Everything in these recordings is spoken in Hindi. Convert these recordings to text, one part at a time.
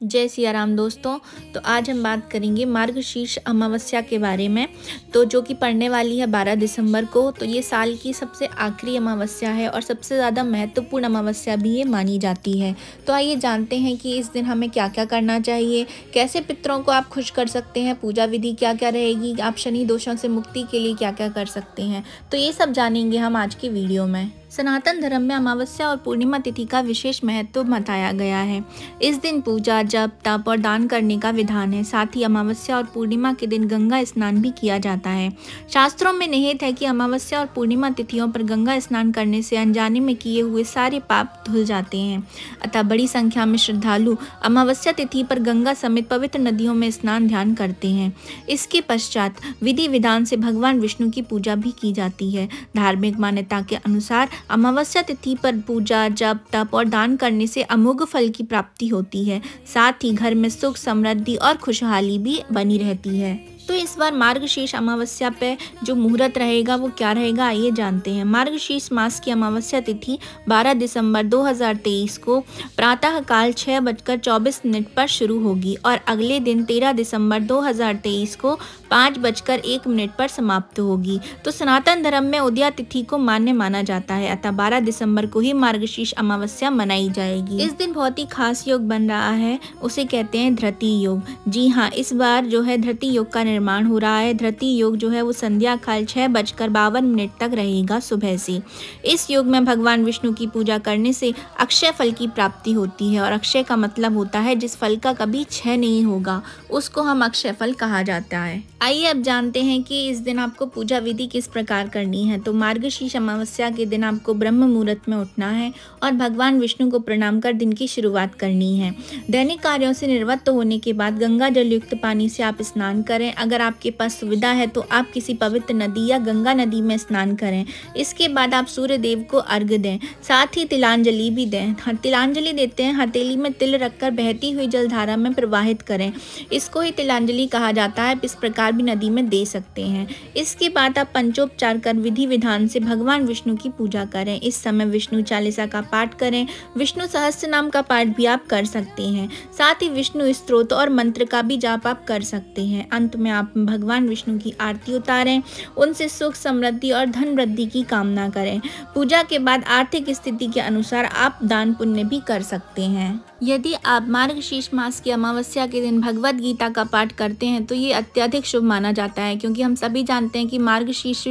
जय सिया राम दोस्तों। तो आज हम बात करेंगे मार्गशीर्ष अमावस्या के बारे में, तो जो कि पड़ने वाली है 12 दिसंबर को। तो ये साल की सबसे आखिरी अमावस्या है और सबसे ज़्यादा महत्वपूर्ण अमावस्या भी ये मानी जाती है। तो आइए जानते हैं कि इस दिन हमें क्या क्या करना चाहिए, कैसे पितरों को आप खुश कर सकते हैं, पूजा विधि क्या क्या रहेगी, आप शनि दोषों से मुक्ति के लिए क्या क्या कर सकते हैं। तो ये सब जानेंगे हम आज की वीडियो में। सनातन धर्म में अमावस्या और पूर्णिमा तिथि का विशेष महत्व बताया गया है। इस दिन पूजा, जप, तप और दान करने का विधान है। साथ ही अमावस्या और पूर्णिमा के दिन गंगा स्नान भी किया जाता है। शास्त्रों में निहित है कि अमावस्या और पूर्णिमा तिथियों पर गंगा स्नान करने से अनजाने में किए हुए सारे पाप धुल जाते हैं। अतः बड़ी संख्या में श्रद्धालु अमावस्या तिथि पर गंगा समेत पवित्र नदियों में स्नान ध्यान करते हैं। इसके पश्चात विधि विधान से भगवान विष्णु की पूजा भी की जाती है। धार्मिक मान्यता के अनुसार अमावस्या तिथि पर पूजा, जप, तप और दान करने से अमोघ फल की प्राप्ति होती है। साथ ही घर में सुख, समृद्धि और खुशहाली भी बनी रहती है। तो इस बार मार्गशीर्ष अमावस्या पे जो मुहूर्त रहेगा वो क्या रहेगा, आइए जानते हैं। मार्गशीर्ष मास की अमावस्या तिथि 12 दिसंबर 2023 को प्रातः काल 6:24 पर शुरू होगी और अगले दिन 13 दिसंबर 2023 को 5:01 पर समाप्त होगी। तो सनातन धर्म में उदया तिथि को मान्य माना जाता है, अतः 12 दिसंबर को ही मार्गशीर्ष अमावस्या मनाई जाएगी। इस दिन बहुत ही खास योग बन रहा है, उसे कहते हैं धृति योग। जी हाँ, इस बार जो है धृति योग का निर्माण हो रहा है। धृति योग जो है वो संध्या काल 6:52 तक रहेगा सुबह से। इस योग में भगवान विष्णु की पूजा करने से अक्षय फल की प्राप्ति होती है और अक्षय का मतलब होता है जिस फल का कभी क्षय नहीं होगा, उसको हम अक्षय फल कहा जाता है। आइए अब जानते हैं कि इस दिन आपको पूजा विधि किस प्रकार करनी है। तो मार्गशीर्ष अमावस्या के दिन आपको ब्रह्म मुहूर्त में उठना है और भगवान विष्णु को प्रणाम कर दिन की शुरुआत करनी है। दैनिक कार्यों से निवृत्त होने के बाद गंगा जल युक्त पानी से आप स्नान करें। अगर आपके पास सुविधा है तो आप किसी पवित्र नदी या गंगा नदी में स्नान करें। इसके बाद आप सूर्य देव को अर्घ्य दें, साथ ही तिलांजलि भी दें। तिलांजलि देते हैं हथेली में तिल रखकर बहती हुई जलधारा में प्रवाहित करें। इसको ही तिलांजलि कहा जाता है। इस प्रकार भी नदी में दे सकते हैं। इसके बाद आप पंचोपचार कर विधि विधान से भगवान विष्णु की पूजा करें। इस समय विष्णु चालीसा का पाठ करें। विष्णु सहस्त्र नाम का पाठ भी आप कर सकते हैं। साथ ही विष्णु स्तोत्र और मंत्र का भी जाप आप कर सकते हैं। अंत में आप भगवान विष्णु की आरती उतारें, उनसे सुख, समृद्धि और धन वृद्धि की कामना करें। पूजा के बाद आर्थिक स्थिति के अनुसार आप दान पुण्य भी कर सकते हैं। यदि आप मार्गशीर्ष मास की अमावस्या के दिन भगवद गीता का पाठ करते हैं तो ये अत्यधिक शुभ माना जाता है, क्योंकि हम सभी जानते हैं कि मार्गशीर्ष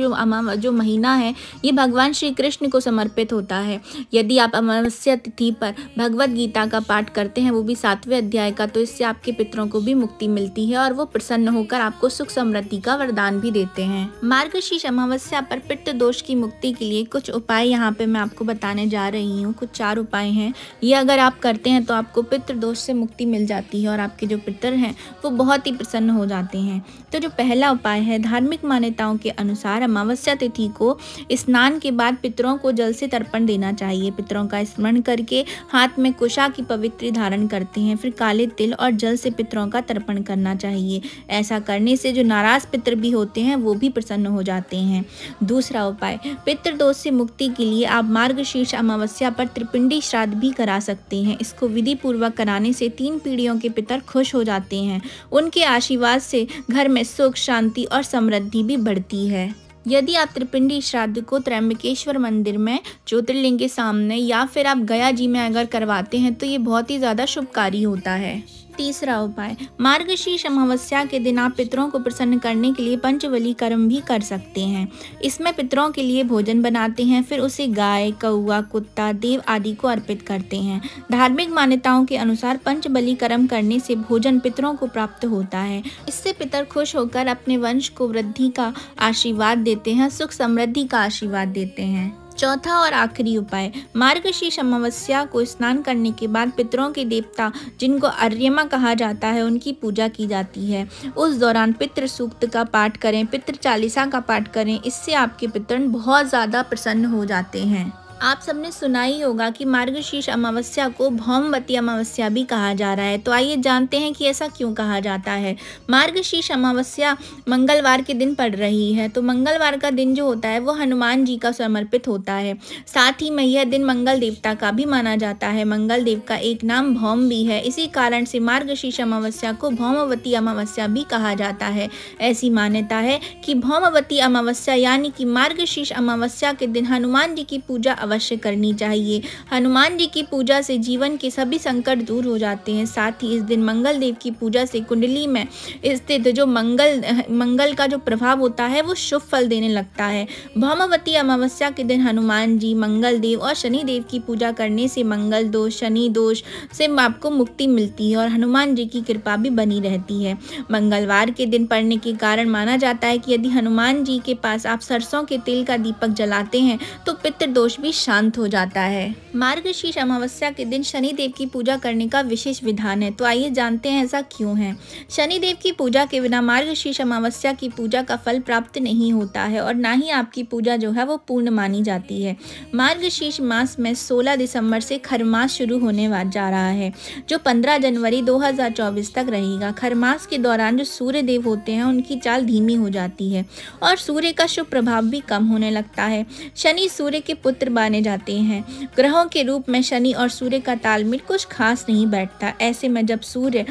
जो महीना है ये भगवान श्री कृष्ण को समर्पित होता है। यदि आप अमावस्या तिथि पर भगवद गीता का पाठ करते हैं, वो भी 7वें अध्याय का, तो इससे आपके पितरों को भी मुक्ति मिलती है और वो प्रसन्न होकर आपको सुख समृद्धि का वरदान भी देते हैं। मार्गशीर्ष अमावस्या पर पितृ दोष की मुक्ति के लिए कुछ उपाय यहाँ पे मैं आपको बताने जा रही हूँ। कुछ 4 उपाय हैं। ये अगर आप करते हैं तो आपको पितृ दोष से मुक्ति मिल जाती है और आपके जो पितर हैं वो बहुत ही प्रसन्न हो जाते हैं। तो जो पहला उपाय है, धार्मिक मान्यताओं के अनुसार अमावस्या तिथि को स्नान के बाद पितरों को जल से तर्पण देना चाहिए। पितरों का स्मरण करके हाथ में कुशा की पवित्र धारण करते हैं, फिर काले तिल और जल से पितरों का तर्पण करना चाहिए। ऐसा करने से जो नाराज पितर भी होते हैं वो भी प्रसन्न हो जाते हैं। दूसरा उपाय, पितृ दोष से मुक्ति के लिए आप मार्गशीर्ष अमावस्या पर त्रिपिंडी श्राद्ध भी करा सकते हैं। इसको विधि पूर्वक कराने से 3 पीढ़ियों के पितर खुश हो जाते हैं। उनके आशीर्वाद से घर में सुख, शांति और समृद्धि भी बढ़ती है। यदि आप त्रिपिंडी श्राद्ध को त्र्यंबकेश्वर मंदिर में ज्योतिर्लिंग के सामने या फिर आप गया जी में अगर करवाते हैं तो ये बहुत ही ज़्यादा शुभकारी होता है। तीसरा उपाय, मार्गशीर्ष अमावस्या के दिन आप पितरों को प्रसन्न करने के लिए पंचबली कर्म भी कर सकते हैं। इसमें पितरों के लिए भोजन बनाते हैं, फिर उसे गाय, कौआ, कुत्ता, देव आदि को अर्पित करते हैं। धार्मिक मान्यताओं के अनुसार पंचबली कर्म करने से भोजन पितरों को प्राप्त होता है। इससे पितर खुश होकर अपने वंश को वृद्धि का आशीर्वाद देते हैं, सुख समृद्धि का आशीर्वाद देते हैं। चौथा और आखिरी उपाय, मार्गशीर्ष अमावस्या को स्नान करने के बाद पितरों के देवता, जिनको अर्यमा कहा जाता है, उनकी पूजा की जाती है। उस दौरान पितृ सूक्त का पाठ करें, पितृ चालीसा का पाठ करें। इससे आपके पितर बहुत ज़्यादा प्रसन्न हो जाते हैं। आप सबने सुना ही होगा कि मार्गशीर्ष अमावस्या को भौमवती अमावस्या भी कहा जा रहा है। तो आइए जानते हैं कि ऐसा क्यों कहा जाता है। मार्गशीर्ष अमावस्या मंगलवार के दिन पड़ रही है, तो मंगलवार का दिन जो होता है वो हनुमान जी का समर्पित होता है। साथ ही में यह दिन मंगल देवता का भी माना जाता है। मंगल देव का एक नाम भौम भी है। इसी कारण से मार्गशीर्ष अमावस्या को भौमवती अमावस्या भी कहा जाता है। ऐसी मान्यता है कि भौमवती अमावस्या यानी कि मार्गशीर्ष अमावस्या के दिन हनुमान जी की पूजा अवश्य करनी चाहिए। हनुमान जी की पूजा से जीवन के सभी संकट दूर हो जाते हैं। साथ ही इस दिन मंगल देव की पूजा से कुंडली में स्थित जो मंगल का जो प्रभाव होता है वो शुभ फल देने लगता है। भौमवती अमावस्या के दिन हनुमान जी, मंगल देव और शनि देव की पूजा करने से मंगल दोष, शनि दोष से आपको मुक्ति मिलती है और हनुमान जी की कृपा भी बनी रहती है। मंगलवार के दिन पड़ने के कारण माना जाता है कि यदि हनुमान जी के पास आप सरसों के तेल का दीपक जलाते हैं तो पितृदोष भी शांत हो जाता है। मार्गशीर्ष अमावस्या के दिन शनि देव की पूजा करने का विशेष विधान है। तो आइए जानते हैं ऐसा क्यों है। शनि देव की पूजा के बिना मार्गशीर्ष अमावस्या की पूजा का फल प्राप्त नहीं होता है और ना ही आपकी पूजा जो है वो पूर्ण मानी जाती है। मार्गशीर्ष मास में 16 दिसंबर से खरमास शुरू होने जा रहा है, जो 15 जनवरी 2024 तक रहेगा। खरमास के दौरान जो सूर्य देव होते हैं उनकी चाल धीमी हो जाती है और सूर्य का शुभ प्रभाव भी कम होने लगता है। शनि सूर्य के पुत्र माने जाते हैं। ग्रहों के रूप में शनि और सूर्य का तालमेल कुछ खास नहीं बैठता। ऐसे में जब सूर्य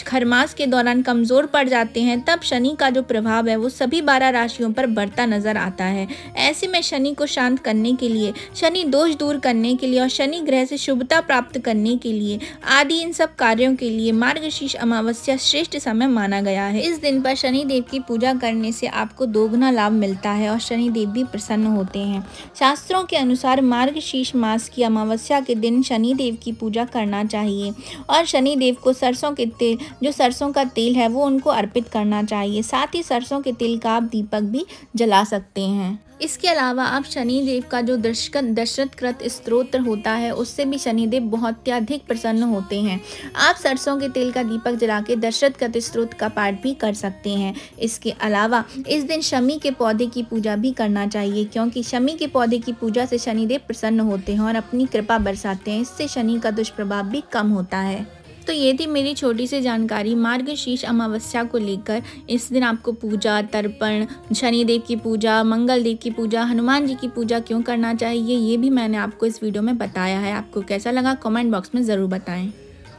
खरमास के दौरान कमजोर पड़ जाते हैं तब शनि का जो प्रभाव है वो सभी 12 राशियों पर बढ़ता नजर आता है। ऐसे में शनि को शांत करने के लिए, शनि दोष दूर करने के लिए और शनि ग्रह से शुभता प्राप्त करने के लिए आदि इन सब कार्यों के लिए मार्गशीर्ष अमावस्या श्रेष्ठ समय माना गया है। इस दिन पर शनि देव की पूजा करने से आपको दोगुना लाभ मिलता है और शनि देव भी प्रसन्न होते हैं। शास्त्रों के अनुसार मार्गशीर्ष मास की अमावस्या के दिन शनि देव की पूजा करना चाहिए और शनि देव को सरसों के तेल, जो सरसों का तेल है वो उनको अर्पित करना चाहिए। साथ ही सरसों के तेल का आप दीपक भी जला सकते हैं। इसके अलावा आप शनि देव का जो दशरथ कृत स्तोत्र होता है उससे भी शनिदेव बहुत अधिक प्रसन्न होते हैं। आप सरसों के तेल का दीपक जला के दशरथ कृत स्तोत्र का पाठ भी कर सकते हैं। इसके अलावा इस दिन शमी के पौधे की पूजा भी करना चाहिए, क्योंकि शमी के पौधे की पूजा से शनिदेव प्रसन्न होते हैं और अपनी कृपा बरसाते हैं। इससे शनि का दुष्प्रभाव भी कम होता है। तो ये थी मेरी छोटी सी जानकारी मार्गशीर्ष अमावस्या को लेकर। इस दिन आपको पूजा, तर्पण, शनिदेव की पूजा, मंगल देव की पूजा, हनुमान जी की पूजा क्यों करना चाहिए, ये भी मैंने आपको इस वीडियो में बताया है। आपको कैसा लगा कमेंट बॉक्स में ज़रूर बताएं।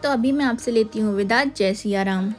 तो अभी मैं आपसे लेती हूँ विदा। जय सिया राम।